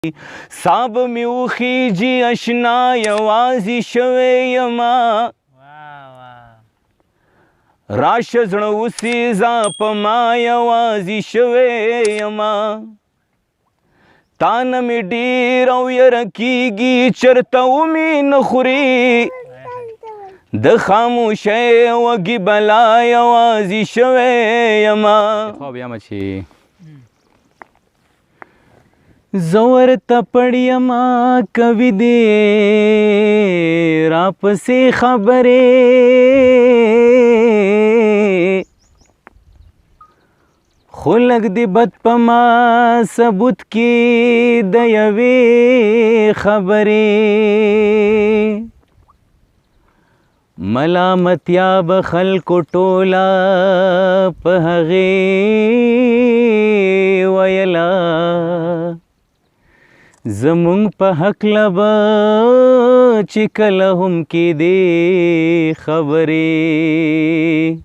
صاب می وخیجی اشنا یوازې شوی یما راشه زړه وسیزه په ما یوازې شوی یما تا نه مې ډېر او یره کېږي چېرته ومې نه خوري د خاموشۍ وږي بلا یوازې شوی یما خواب یمه چې زه ورته پړ یمه کوي دې راپسې خبرې خو لږ دې بد په ما ثبوت کې د یوې خبرې ملامتیا به خلکو ټوله په هغې ویله زمونږ په هکله به چې کله هم کېدې خبرې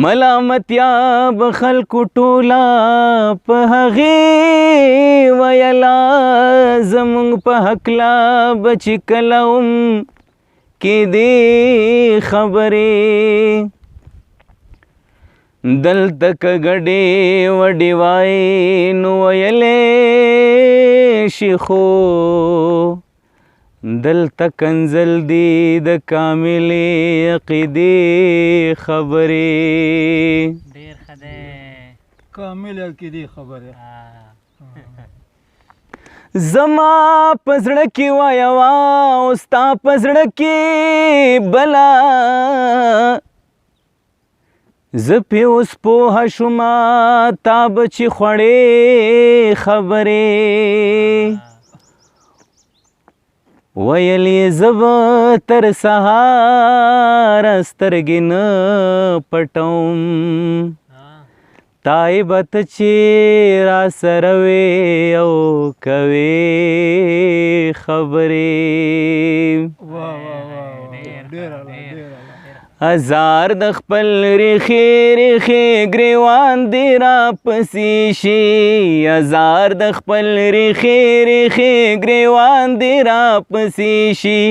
ملامتیا به خلکو ټوله په هغې ویله زمونږ په هکله به چې کله هم کېدې خبرې دلته که ګډې وډې وای نو ویلی شي خو دلته کنزل دی د کاملې عقیدې خبرې ډېر ښه دی کامل عقیدې خبرې زما په زړه کې وایه او ستا په زړه کې بله زه پې اوس پوهه شومه تا به چې خوړې خبرې ویل یې زه به تر سهاره سترګې نه پټوم تای به ته چې را سره وې او کوې خبرې هزار د خپل ریخې ریخې ګریوان دې راپسې شي هزار د خپل ریخې ریخې ګریوان دې راپسې شي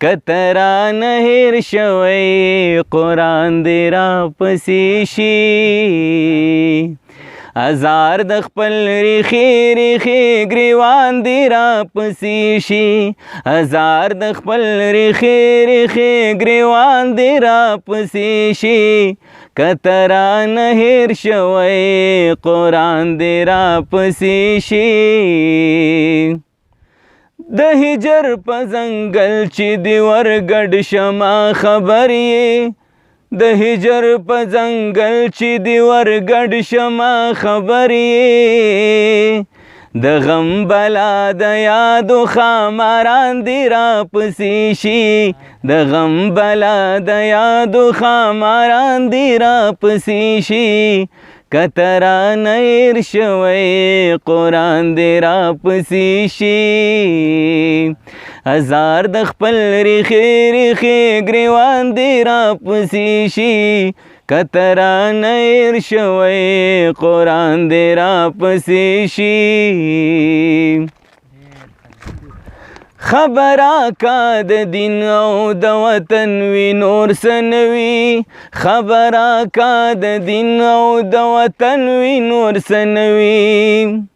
که ته رانه هېر شوی قرآن دې راپسې شي هزار د خپل ریخې ریخې ګریوان دې راپسې شي هزار د خپل ریخې ریخې ګریوان دې راپسې شي که ته رانه هېر شوی قرآن دې راپسې شي د هجر په ځنګل چې دې ورګډ شمه خبر یې د هجر په ځنګل چې دې ورګډ شمه خبر یې د غم بلا د یادو خاماران دې راپسې شي د غم بلا د یادو خاماران دې راپسې شي که ته رانه هېر شوی قرآن دې راپسې شي هزار د خپل ریخې ریخې ګریوان دې راپسې شي که ته رانه هېر شوی قرآن دې راپسې شي خبره کا د دین او د وطن وي نور څه نه وي خبره کا د دین او د وطن وي نور څه نه وي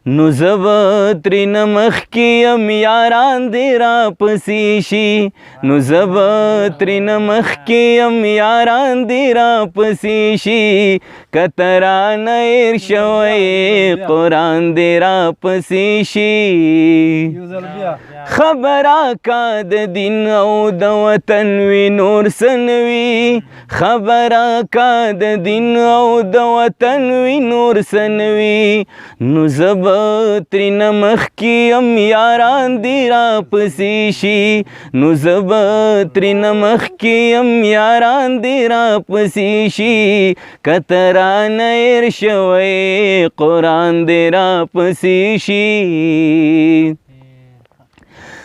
نو زه به ترېنه مخکې یم یاران دې راپسې شي نو زه به ترېنه مخکې یم یاران دې راپسې شي که ته رانه هېر شوی قرآن دې راپسې شي خبره کا د دین او د وطن وي نور څه نه وي خبره کا د دین او د وطن وي نور څه نه وي نو زه به ترېنه مخکې یم یاران دې راپسې شي نو زه به ترېنه مخکې یم یاران دې راپسې شي که ته رانه هېر شوی قرآن دې راپسې شي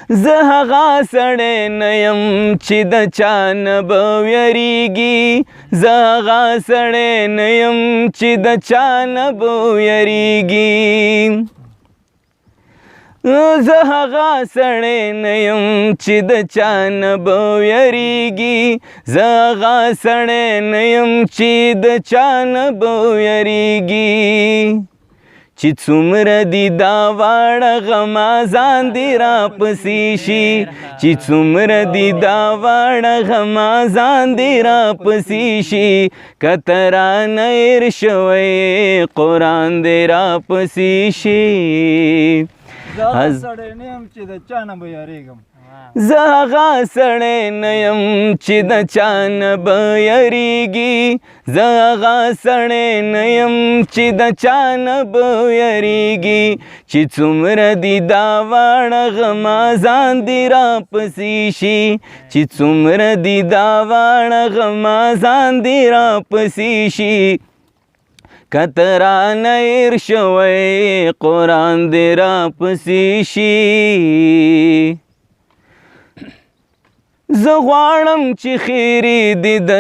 زه هغه سړی نه یم چې د چا نه به ویریږي زه هغه سړی نه یم چې د چا نه به ویریږي زه هغه سړی نه یم چې د چا نه به ویریږي زه هغه سړی نه یم چې د چا نه به ویریږي چې څومره دي دا واړه غمازان دي راپسې شي چې څومره دي دا واړه غمازان دي راپسې شي که ته رانه هېر شوی قرآن دې راپسې شي زه هغه سړی نه یم چې د چا نه به یارېږم زه هغه سړی نه یم چې د چا نه به یریږي زه هغه سړی نه یم چې د چا نه به یریږي چې څومره دي دا واړه غمازان دي راپسې شي چې څومره دي دا واړه غمازان دي راپسې شي که ته رانه هېر شوی قرآن دې راپسې شي زه غواړم چې خیرې دې د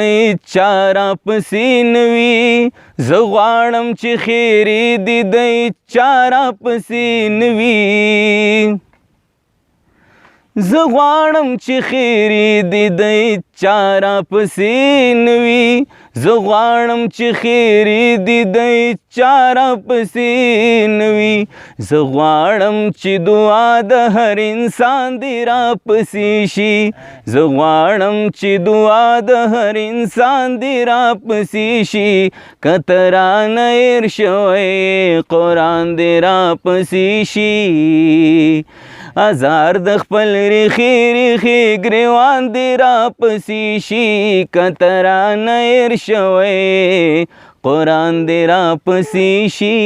چا راپسې نه وي زه غواړم چې خیرې دې د چا راپسې نه وي زه غواړم چې خیرې دې د چا راپسې نه وي زه غواړم چې خیرې دې د چا راپسې نه وي زه غواړم چې دعا د هر انسان دې راپسې شي زه غواړم چې دعا د هر انسان دې راپسې شي که ته رانه هېر شوی قرآن دې راپسې شي ازار د خپل ریخي ریخي ګریوان دې راپسې شي که ته رانه هېر شوی قرآن دې راپسې شي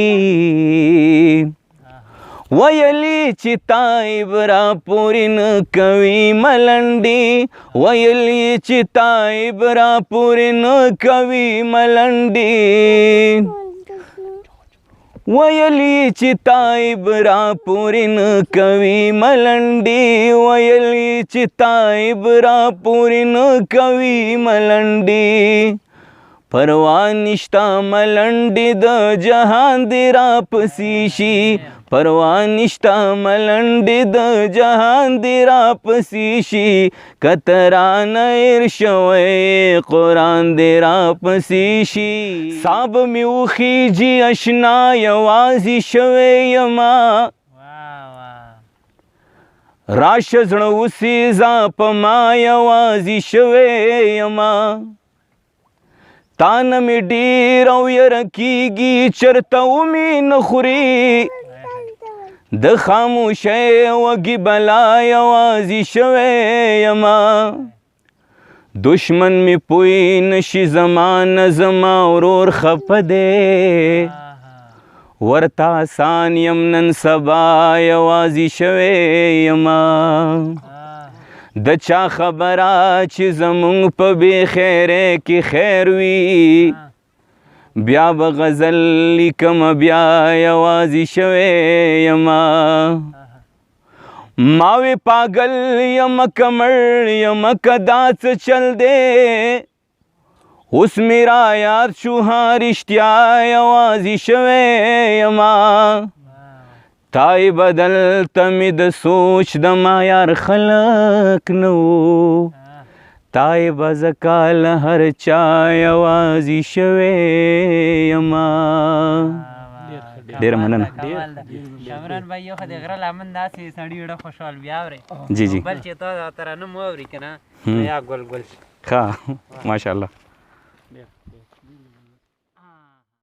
ویلی چې تایب راپورې نه کوي ملنډې ویلی چې تایب راپورې نه کوي ملنډې ویلی چې تایب راپورې نه کوي ملنډې ویلی چې تایب راپورې نه کوي ملنډې پروا نشته ملنډې د جهان دې راپسې شي پروا نشته ملنډې د جهان دې راپسې شي که ته رانه هېر شوی قرآن دې راپسې شي سا به مې وخیږي اشنا یوازې شوی یما راشه زړه وسېځه په ما یوازې شوی یما تا نه مې ډېر او یره کېږي چېرته ومې نه خوري د خاموشۍ وږې بلا یوازې شوی یما دشمن مې پوی نشي زما نه زما ورور خفه دی ورته آسان یم نن سبا یوازې شوی یما د چا خبره چې زمونږ په بې خیرۍ کې خیر وي بیا به غزل لیکم بیا یوازې شوی یما ما وی پاگل یم کمر یم که دا څه چل دی اوس مې را یاد شو ها رښتیا یوازې شوی یما تای بدلته مې د سوچ د معیار خلق نه و تای به زه کاله هر چا یوازې شوی یما ډېره مننه کامران بھائی یو خو د غره لمن داسې سړي ډېره خوشحال بیا اورې جی جی بل چې تا ترانه مو اوري که نه یا ګل ګل ښه ماشاءالله